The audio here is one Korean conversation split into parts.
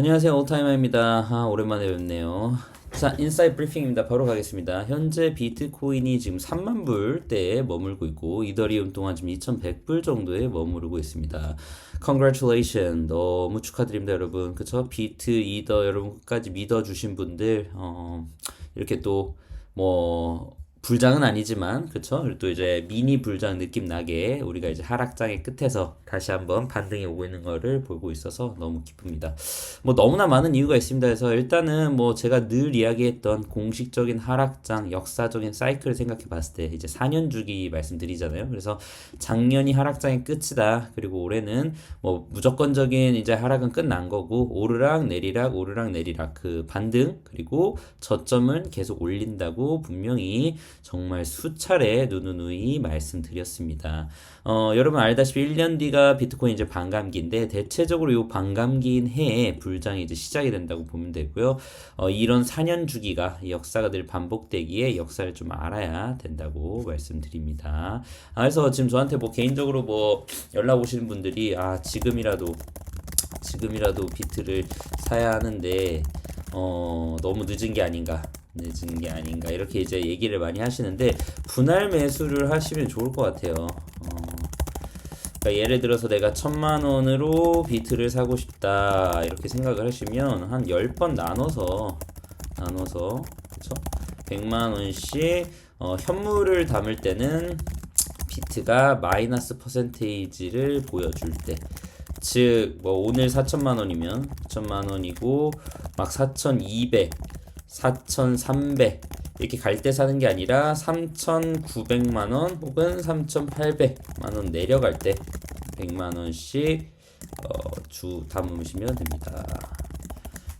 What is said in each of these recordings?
안녕하세요. 올타이머입니다. 오랜만에 뵙네요. 자, 인사이트 브리핑입니다. 바로 가겠습니다. 현재 비트코인이 지금 3만 불대에 머물고 있고 이더리움 동안 지금 2,100불 정도에 머무르고 있습니다. Congratulations. 너무 축하드립니다, 여러분. 그쵸? 비트, 이더 여러분 끝까지 믿어주신 분들 이렇게 또뭐 불장은 아니지만 그쵸? 그리고 또 이제 미니 불장 느낌 나게 우리가 이제 하락장의 끝에서 다시 한번 반등이 오고 있는 거를 보고 있어서 너무 기쁩니다. 뭐 너무나 많은 이유가 있습니다. 그래서 일단은 뭐 제가 늘 이야기했던 공식적인 하락장, 역사적인 사이클을 생각해 봤을 때 이제 4년 주기 말씀드리잖아요. 그래서 작년이 하락장의 끝이다. 그리고 올해는 뭐 무조건적인 이제 하락은 끝난 거고 오르락 내리락 오르락 내리락 그 반등 그리고 저점은 계속 올린다고 분명히 정말 수차례 누누이 말씀드렸습니다. 여러분 알다시피 1년 뒤가 비트코인 이제 반감기인데 대체적으로 이 반감기인 해에 불장이 이제 시작이 된다고 보면 되고요. 이런 4년 주기가 역사가 늘 반복되기에 역사를 좀 알아야 된다고 말씀드립니다. 그래서 지금 저한테 뭐 개인적으로 뭐 연락 오시는 분들이 지금이라도 비트를 사야 하는데 너무 늦은 게 아닌가 이렇게 이제 얘기를 많이 하시는데 분할 매수를 하시면 좋을 것 같아요. 그러니까 예를 들어서 내가 1,000만 원으로 비트를 사고 싶다 이렇게 생각을 하시면 한 10번 나눠서 그쵸? 100만 원씩 현물을 담을 때는 비트가 마이너스 퍼센테이지를 보여줄 때 즉 뭐 오늘 4천만 원이면 4천만 원이고 막 4,200, 4,300 이렇게 갈 때 사는 게 아니라 3,900만 원 혹은 3,800만 원 내려갈 때 100만 원씩 주 담으시면 됩니다.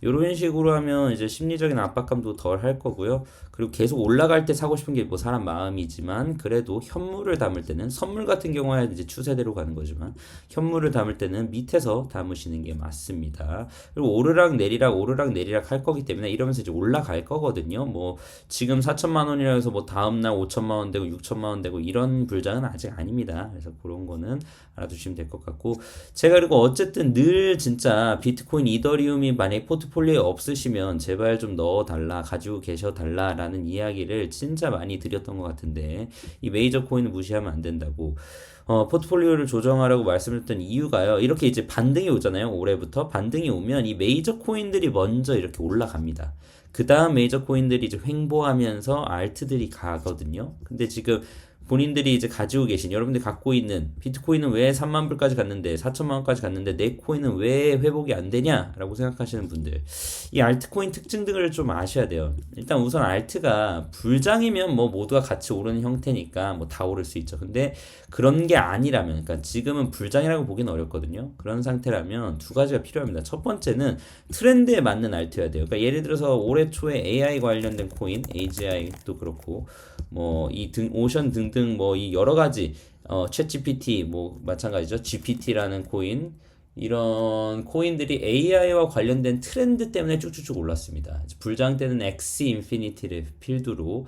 이런 식으로 하면 이제 심리적인 압박감도 덜 할 거고요. 그리고 계속 올라갈 때 사고 싶은 게 뭐 사람 마음이지만 그래도 현물을 담을 때는 선물 같은 경우에 이제 추세대로 가는 거지만 현물을 담을 때는 밑에서 담으시는 게 맞습니다. 그리고 오르락 내리락 할 거기 때문에 이러면서 이제 올라갈 거거든요. 뭐 지금 4천만 원이라 해서 뭐 다음날 5천만 원 되고 6천만 원 되고 이런 불장은 아직 아닙니다. 그래서 그런 거는 알아두시면 될 것 같고 제가 그리고 어쨌든 늘 진짜 비트코인 이더리움이 만약에 포트폴리오에 없으시면 제발 좀 넣어달라 가지고 계셔달라라는 이야기를 진짜 많이 드렸던 것 같은데 이 메이저 코인을 무시하면 안 된다고 포트폴리오를 조정하라고 말씀드렸던 이유가요. 이렇게 이제 반등이 오잖아요. 올해부터 반등이 오면 이 메이저 코인들이 먼저 이렇게 올라갑니다. 그 다음 메이저 코인들이 이제 횡보하면서 알트들이 가거든요. 근데 지금 본인들이 이제 가지고 계신 여러분들이 갖고 있는 비트코인은 왜 3만 불까지 갔는데 4천만 원까지 갔는데 내 코인은 왜 회복이 안 되냐라고 생각하시는 분들 이 알트코인 특징 등을 좀 아셔야 돼요. 일단 우선 알트가 불장이면 뭐 모두가 같이 오르는 형태니까 뭐 다 오를 수 있죠. 근데 그런 게 아니라면 그러니까 지금은 불장이라고 보기는 어렵거든요. 그런 상태라면 두 가지가 필요합니다. 첫 번째는 트렌드에 맞는 알트여야 돼요. 그러니까 예를 들어서 올해 초에 AI 관련된 코인 AGI도 그렇고 뭐 이 오션 등등 뭐 이 여러 가지 챗 GPT 뭐 마찬가지죠. GPT라는 코인 이런 코인들이 AI와 관련된 트렌드 때문에 쭉쭉쭉 올랐습니다. 불장 때는 엑시 인피니티를 필두로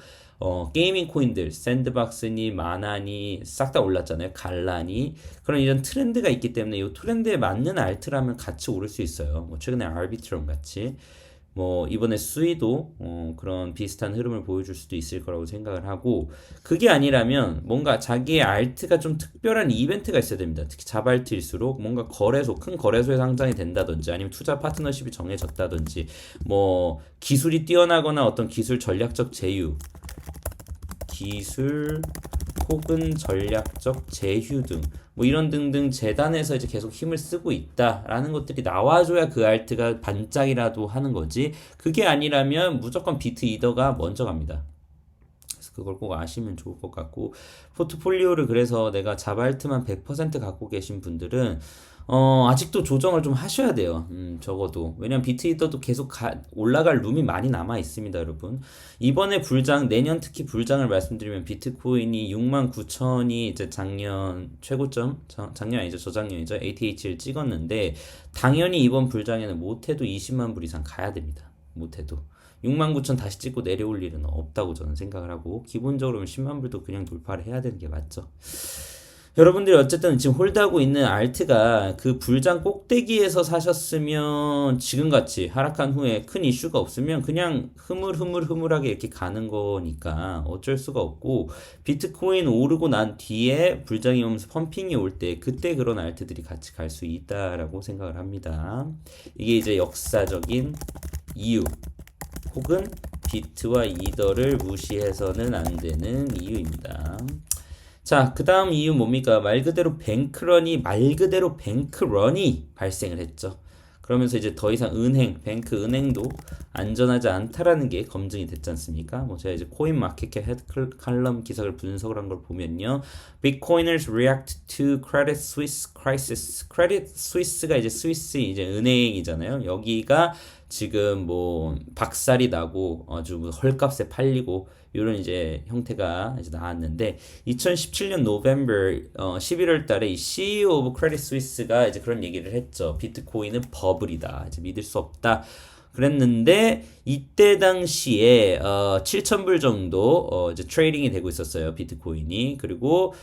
게이밍 코인들 샌드박스니 마나니 싹 다 올랐잖아요. 갈라니 그런 이런 트렌드가 있기 때문에 이 트렌드에 맞는 알트라면 같이 오를 수 있어요. 뭐 최근에 아비트럼 같이 뭐 이번에 수위도 그런 비슷한 흐름을 보여줄 수도 있을 거라고 생각을 하고 그게 아니라면 뭔가 자기의 알트가 좀 특별한 이벤트가 있어야 됩니다. 특히 자발트일수록 뭔가 큰 거래소에 상장이 된다든지 아니면 투자 파트너십이 정해졌다든지 뭐 기술이 뛰어나거나 어떤 기술 전략적 제휴 기술 혹은 전략적 제휴 등 뭐 이런 등등 재단에서 이제 계속 힘을 쓰고 있다라는 것들이 나와줘야 그 알트가 반짝이라도 하는 거지 그게 아니라면 무조건 비트 이더가 먼저 갑니다. 그래서 그걸 꼭 아시면 좋을 것 같고 포트폴리오를 그래서 내가 자발트만 100% 갖고 계신 분들은 아직도 조정을 좀 하셔야 돼요. 적어도. 왜냐면 비트이더도 계속 올라갈 룸이 많이 남아 있습니다, 여러분. 이번에 불장, 내년 특히 불장을 말씀드리면 비트코인이 69,000이 이제 작년 최고점, 작년 아니죠, 저작년이죠. ATH를 찍었는데, 당연히 이번 불장에는 못해도 20만 불 이상 가야 됩니다. 못해도. 69,000 다시 찍고 내려올 일은 없다고 저는 생각을 하고, 기본적으로 10만 불도 그냥 돌파를 해야 되는 게 맞죠. 여러분들이 어쨌든 지금 홀드하고 있는 알트가 그 불장 꼭대기에서 사셨으면 지금같이 하락한 후에 큰 이슈가 없으면 그냥 흐물흐물흐물하게 이렇게 가는 거니까 어쩔 수가 없고, 비트코인 오르고 난 뒤에 불장이 오면서 펌핑이 올 때 그때 그런 알트들이 같이 갈 수 있다라고 생각을 합니다. 이게 이제 역사적인 이유 혹은 비트와 이더를 무시해서는 안 되는 이유입니다. 자, 그 다음 이유 뭡니까? 말 그대로 뱅크런이 발생을 했죠. 그러면서 이제 더 이상 은행도 안전하지 않다라는 게 검증이 됐지 않습니까? 뭐 제가 이제 코인 마켓캡 헤드 칼럼 기사를 분석을 한 걸 보면요. Bitcoiners react to Credit Suisse crisis. Credit Suisse가 이제 스위스 이제 은행이잖아요. 여기가 지금 뭐 박살이 나고 아주 헐값에 팔리고 이런 이제 형태가 이제 나왔는데, 2017년 노벰버 11월 달에 이 CEO 오브 크레딧 스위스가 이제 그런 얘기를 했죠. 비트코인은 버블이다. 이제 믿을 수 없다. 그랬는데 이때 당시에 7,000불 정도 이제 트레이딩이 되고 있었어요, 비트코인이. 그리고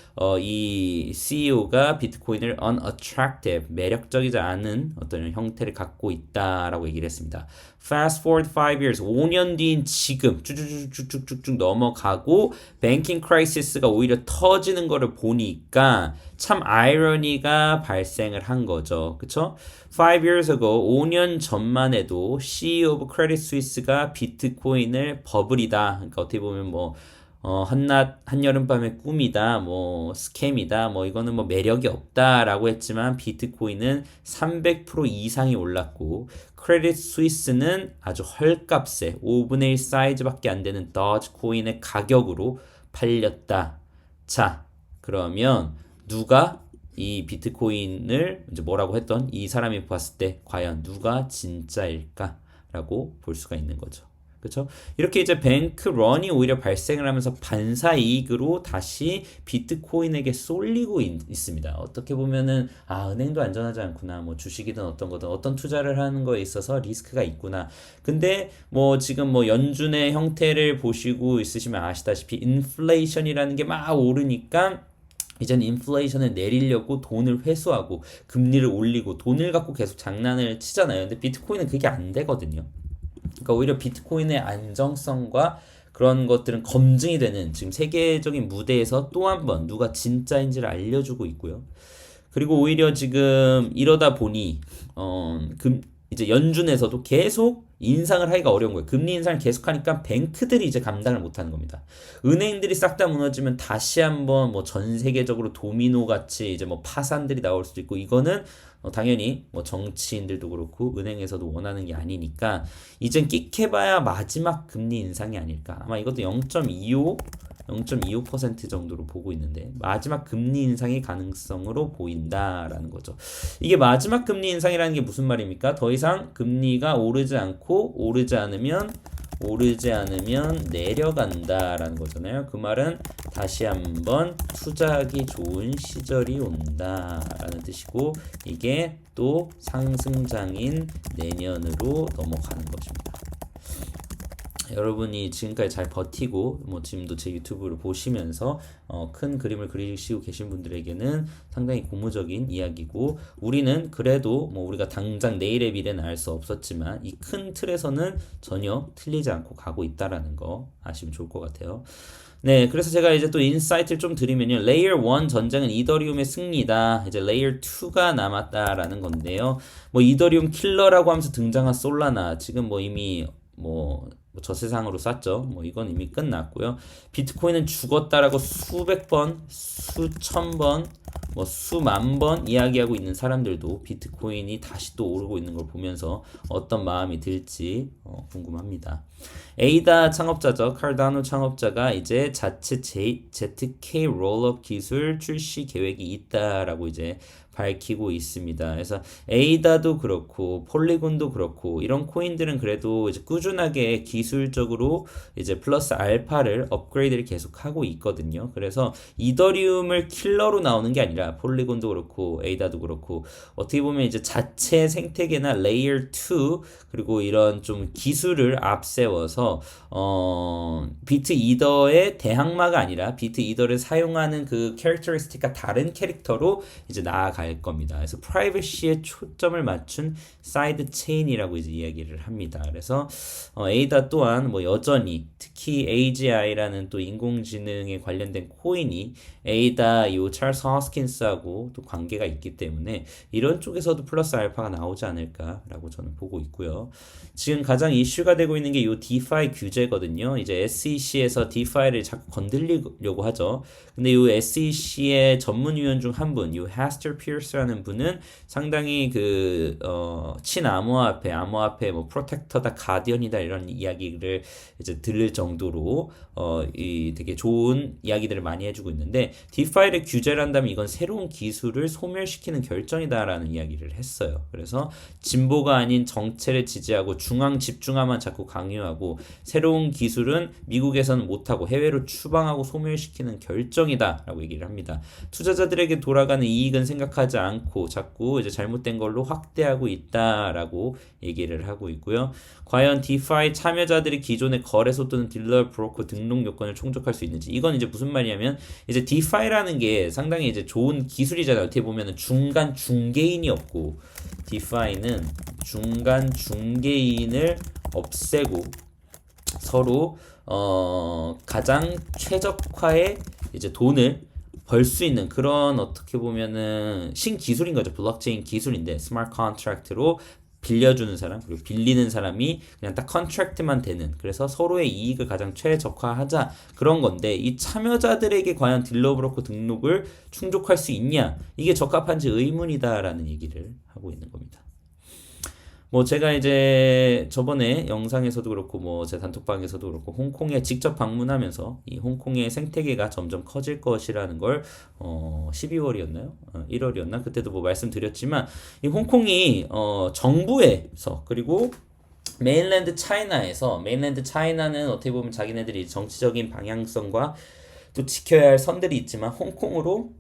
이 CEO가 비트코인을 unattractive, 매력적이지 않은 어떤 형태를 갖고 있다라고 얘기를 했습니다. Fast forward 5 years, 5년 뒤인 지금 쭉쭉쭉쭉쭉 넘어가고 뱅킹 크라이시스가 오히려 터지는 거를 보니까 참 아이러니가 발생을 한 거죠. 그쵸? 5 years ago, 5년 전만 해도 CEO of Credit Suisse가 비트코인을 버블이다. 그러니까 어떻게 보면 뭐 한여름밤의 꿈이다, 뭐 스캠이다, 뭐 이거는 뭐 매력이 없다라고 했지만 비트코인은 300% 이상이 올랐고 크레딧 스위스는 아주 헐값에 5분의 1 사이즈밖에 안 되는 도지코인의 가격으로 팔렸다. 자, 그러면 누가 이 비트코인을 이제 뭐라고 했던 이 사람이 봤을 때 과연 누가 진짜일까라고 볼 수가 있는 거죠. 그렇죠? 이렇게 이제 뱅크런이 오히려 발생을 하면서 반사 이익으로 다시 비트코인에게 쏠리고 있습니다. 어떻게 보면은 은행도 안전하지 않구나, 뭐 주식이든 어떤 거든 어떤 투자를 하는 거에 있어서 리스크가 있구나. 근데 뭐 지금 뭐 연준의 형태를 보시고 있으시면 아시다시피 인플레이션이라는 게 막 오르니까 이제는 인플레이션을 내리려고 돈을 회수하고 금리를 올리고 돈을 갖고 계속 장난을 치잖아요. 근데 비트코인은 그게 안 되거든요. 그러니까 오히려 비트코인의 안정성과 그런 것들은 검증이 되는 지금 세계적인 무대에서 또 한 번 누가 진짜인지를 알려주고 있고요. 그리고 오히려 지금 이러다 보니 이제 연준에서도 계속 인상을 하기가 어려운 거예요. 금리 인상을 계속하니까 뱅크들이 이제 감당을 못하는 겁니다. 은행들이 싹 다 무너지면 다시 한번 뭐 전 세계적으로 도미노 같이 이제 뭐 파산들이 나올 수도 있고, 이거는 당연히 뭐 정치인들도 그렇고 은행에서도 원하는 게 아니니까 이젠 끽해봐야 마지막 금리 인상이 아닐까. 아마 이것도 0.25% 정도로 보고 있는데 마지막 금리 인상의 가능성으로 보인다라는 거죠. 이게 마지막 금리 인상이라는 게 무슨 말입니까? 더 이상 금리가 오르지 않으면 내려간다라는 거잖아요. 그 말은 다시 한번 투자하기 좋은 시절이 온다라는 뜻이고, 이게 또 상승장인 내년으로 넘어가는 것입니다. 여러분이 지금까지 잘 버티고 뭐 지금도 제 유튜브를 보시면서 큰 그림을 그리시고 계신 분들에게는 상당히 고무적인 이야기고, 우리는 그래도 뭐 우리가 당장 내일의 미래는 알 수 없었지만 이 큰 틀에서는 전혀 틀리지 않고 가고 있다라는 거 아시면 좋을 것 같아요. 네, 그래서 제가 이제 또 인사이트를 좀 드리면요. 레이어 1 전쟁은 이더리움의 승리다. 이제 레이어 2가 남았다라는 건데요. 뭐 이더리움 킬러라고 하면서 등장한 솔라나 지금 뭐 이미 저 세상으로 쐈죠. 뭐 이건 이미 끝났고요. 비트코인은 죽었다라고 수백 번, 수천 번, 뭐 수만 번 이야기하고 있는 사람들도 비트코인이 다시 또 오르고 있는 걸 보면서 어떤 마음이 들지 궁금합니다. 에이다 창업자죠. 칼다노 창업자가 이제 자체 ZK 롤업 기술 출시 계획이 있다라고 이제 밝히고 있습니다. 그래서 에이다도 그렇고 폴리곤도 그렇고 이런 코인들은 그래도 이제 꾸준하게 기술적으로 이제 플러스 알파를 업그레이드를 계속 하고 있거든요. 그래서 이더리움을 킬러로 나오는 게 아니라 폴리곤도 그렇고 에이다도 그렇고 어떻게 보면 이제 자체 생태계나 레이어 2 그리고 이런 좀 기술을 앞세워 세워서 비트 이더의 대항마가 아니라 비트 이더를 사용하는 그 캐릭터리스틱과 다른 캐릭터로 이제 나아갈 겁니다. 그래서 프라이버시에 초점을 맞춘 사이드 체인이라고 이제 이야기를 합니다. 그래서 에이다 또한 뭐 여전히 특히 AGI라는 또 인공지능에 관련된 코인이 에이다 요 찰스 허스킨스하고 또 관계가 있기 때문에 이런 쪽에서도 플러스 알파가 나오지 않을까라고 저는 보고 있고요. 지금 가장 이슈가 되고 있는 게 요 DeFi 규제거든요. 이제 SEC에서 DeFi를 자꾸 건들리려고 하죠. 근데 요 SEC의 전문위원 중 한 분, 요 해스터 피어스라는 분은 상당히 그 친암호화폐 뭐 프로텍터다 가디언이다 이런 이야기를 이제 들을 정도로 이 되게 좋은 이야기들을 많이 해주고 있는데 DeFi를 규제를 한다면 이건 새로운 기술을 소멸시키는 결정이다라는 이야기를 했어요. 그래서 진보가 아닌 정체를 지지하고 중앙 집중화만 자꾸 강요하고 새로운 기술은 미국에서는 못하고 해외로 추방하고 소멸시키는 결정이다라고 얘기를 합니다. 투자자들에게 돌아가는 이익은 생각하지 않고 자꾸 이제 잘못된 걸로 확대하고 있다라고 얘기를 하고 있고요. 과연 DeFi 참여자들이 기존의 거래소 또는 딜러 브로커 등록 요건을 충족할 수 있는지 이건 이제 무슨 말이냐면 이제 DeFi라는 게 상당히 이제 좋은 기술이잖아요. 어떻게 보면은 중간 중개인이 없고 DeFi는 중간 중개인을 없애고 서로 가장 최적화의 이제 돈을 벌 수 있는 그런 어떻게 보면은 신기술인 거죠. 블록체인 기술인데 스마트 컨트랙트로 빌려주는 사람 그리고 빌리는 사람이 그냥 딱 컨트랙트만 되는 그래서 서로의 이익을 가장 최적화하자 그런 건데 이 참여자들에게 과연 딜러 브로커 등록을 충족할 수 있냐 이게 적합한지 의문이다라는 얘기를 하고 있는 겁니다. 뭐 제가 이제 저번에 영상에서도 그렇고 뭐 제 단톡방에서도 그렇고 홍콩에 직접 방문하면서 이 홍콩의 생태계가 점점 커질 것이라는 걸 12월이었나요? 1월이었나? 그때도 뭐 말씀드렸지만 이 홍콩이 정부에서 그리고 메인랜드 차이나는 어떻게 보면 자기네들이 정치적인 방향성과 또 지켜야 할 선들이 있지만 홍콩으로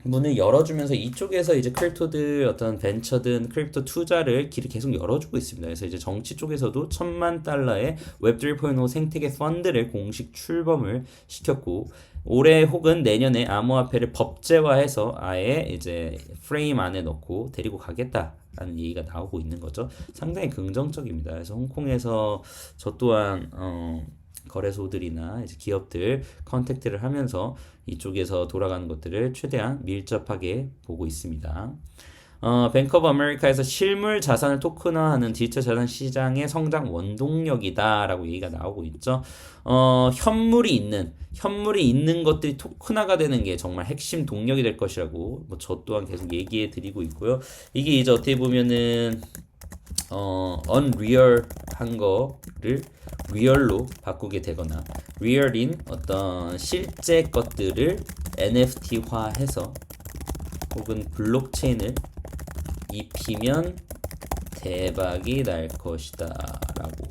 문을 열어주면서 이쪽에서 이제 크립토들 어떤 벤처든 크립토 투자를 길을 계속 열어주고 있습니다. 그래서 이제 정치 쪽에서도 $10,000,000의 웹 3.0 생태계 펀드를 공식 출범을 시켰고 올해 혹은 내년에 암호화폐를 법제화해서 아예 이제 프레임 안에 넣고 데리고 가겠다라는 얘기가 나오고 있는 거죠. 상당히 긍정적입니다. 그래서 홍콩에서 저 또한 거래소들이나 이제 기업들 컨택트를 하면서 이쪽에서 돌아가는 것들을 최대한 밀접하게 보고 있습니다. 뱅크 오브 아메리카에서 실물 자산을 토큰화하는 디지털 자산 시장의 성장 원동력이다라고 얘기가 나오고 있죠. 현물이 있는 것들이 토큰화가 되는 게 정말 핵심 동력이 될 것이라고 뭐 저 또한 계속 얘기해 드리고 있고요. 이게 이제 어떻게 보면은 unreal한 거를 리얼로 바꾸게 되거나 리얼인 어떤 실제 것들을 NFT화해서 혹은 블록체인을 입히면 대박이 날 것이다 라고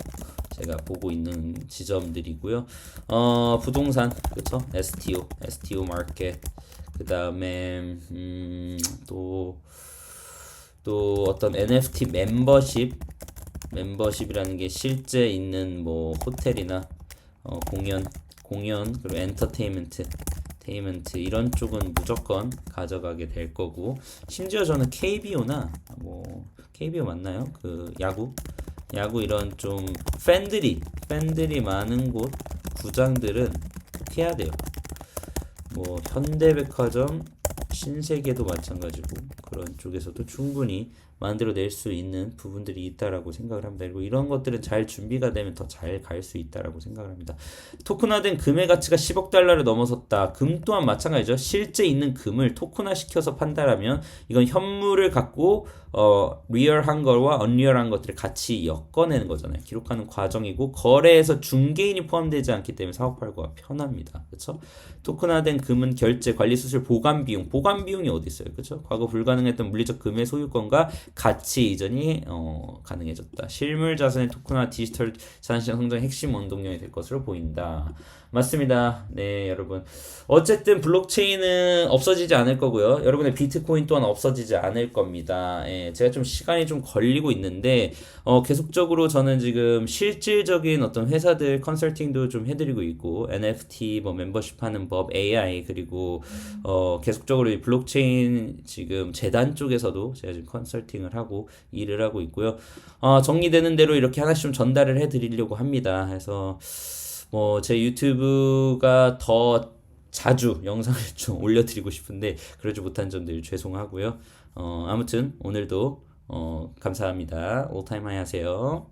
제가 보고 있는 지점들이고요. 부동산 그쵸? STO 마켓 그 다음에 또 어떤 NFT 멤버십이라는 게 실제 있는 뭐 호텔이나 공연 그리고 엔터테인먼트 이런 쪽은 무조건 가져가게 될 거고 심지어 저는 KBO나 뭐 KBO 맞나요? 그 야구 이런 좀 팬들이 많은 곳 구장들은 해야 돼요. 뭐 현대백화점 신세계도 마찬가지고 그런 쪽에서도 충분히 만들어낼 수 있는 부분들이 있다라고 생각을 합니다. 그리고 이런 것들은 잘 준비가 되면 더 잘 갈 수 있다라고 생각을 합니다. 토큰화된 금의 가치가 10억 달러를 넘어섰다. 금 또한 마찬가지죠. 실제 있는 금을 토큰화 시켜서 판다라면 이건 현물을 갖고 리얼한 것과 언리얼한 것들을 같이 엮어내는 거잖아요. 기록하는 과정이고 거래에서 중개인이 포함되지 않기 때문에 사업활거가 편합니다. 그렇죠? 토큰화된 금은 결제, 관리 수수료, 보관 비용이 어디 있어요? 그렇죠? 과거 불가능 불가능했던 물리적 금의 소유권과 가치 이전이 가능해졌다. 실물 자산의 토큰화 디지털 자산시장 성장의 핵심 원동력이 될 것으로 보인다. 맞습니다. 네, 여러분. 어쨌든 블록체인은 없어지지 않을 거고요. 여러분의 비트코인 또한 없어지지 않을 겁니다. 예, 제가 좀 시간이 좀 걸리고 있는데 계속적으로 저는 지금 실질적인 어떤 회사들 컨설팅도 좀 해드리고 있고 NFT 뭐 멤버십 하는 법, AI 그리고 계속적으로 이 블록체인 지금 재단 쪽에서도 제가 지금 컨설팅을 하고 일을 하고 있고요. 정리되는 대로 이렇게 하나씩 좀 전달을 해드리려고 합니다. 그래서 뭐 제 유튜브가 더 자주 영상을 좀 올려드리고 싶은데 그러지 못한 점들 죄송하고요. 아무튼 오늘도 감사합니다. 올타임 하이 하세요.